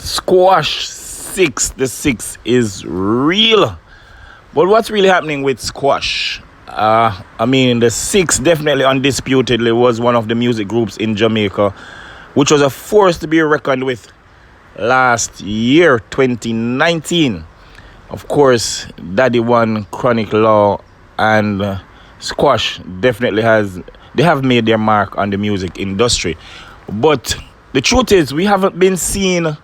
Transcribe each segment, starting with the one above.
Squash 6, the 6 is real. But what's really happening with squash? The 6 definitely undisputedly was one of the music groups in Jamaica, which was a force to be reckoned with last year, 2019. Of course, Daddy One, Chronic Law, and Squash definitely have made their mark on the music industry. But the truth is, we haven't been seeing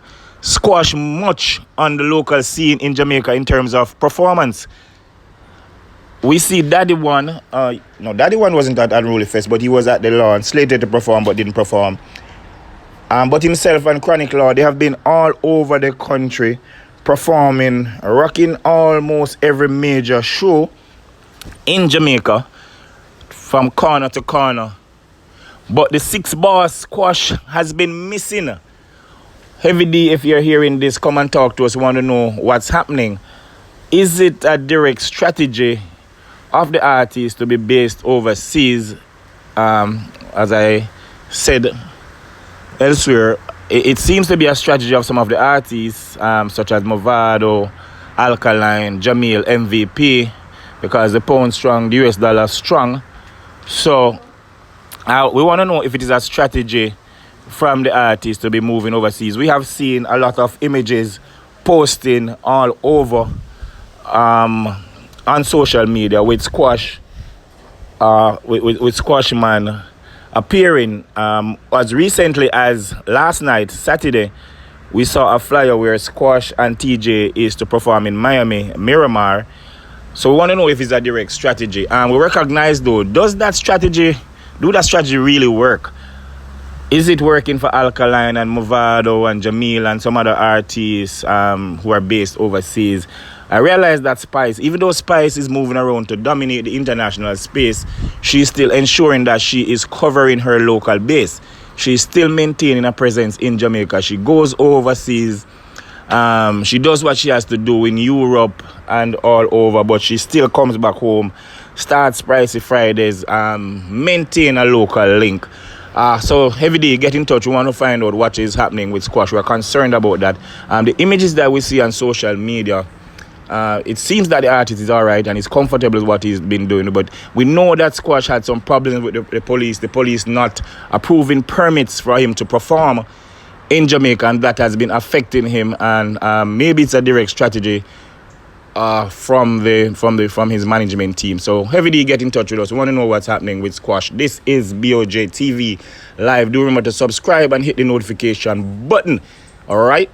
Squash much on the local scene in Jamaica in terms of performance. We see Daddy One. Daddy One wasn't at Unruly Fest, but he was at the lawn, slated to perform but didn't perform. But himself and Chronic Law, they have been all over the country performing, rocking almost every major show in Jamaica from corner to corner. But the 6 boss Squash has been missing. Heavy D, if you're hearing this, come and talk to us. We want to know what's happening. Is it a direct strategy of the artist to be based overseas? As I said elsewhere, it seems to be a strategy of some of the artists, such as Movado, Alkaline, Jamil, MVP, because the pound strong, the US dollar strong. So we want to know if it is a strategy from the artist to be moving overseas. We have seen a lot of images posting all over on social media with Squash, with Squash Man appearing. As recently as last night, Saturday, we saw a flyer where Squash and TJ is to perform in Miami, Miramar. So we want to know if it's a direct strategy. We recognize though, do that strategy really work? Is it working for Alkaline and Movado and Jamil and some other artists who are based overseas? I realize that Spice, even though Spice is moving around to dominate the international space, she's still ensuring that she is covering her local base. She's still maintaining a presence in Jamaica. She goes overseas. She does what she has to do in Europe and all over, but she still comes back home, starts Pricey Fridays, maintain a local link. So Heavy D, get in touch. We want to find out what is happening with Squash. We're concerned about that. The images that we see on social media, it seems that the artist is all right and he's comfortable with what he's been doing. But we know that Squash had some problems with the police. The police not approving permits for him to perform in Jamaica, and that has been affecting him. And maybe it's a direct strategy from his management team. So Heavy D, get in touch with us. We want to know what's happening with Squash. This is BOJ TV Live. Do remember to subscribe and hit the notification button. All right.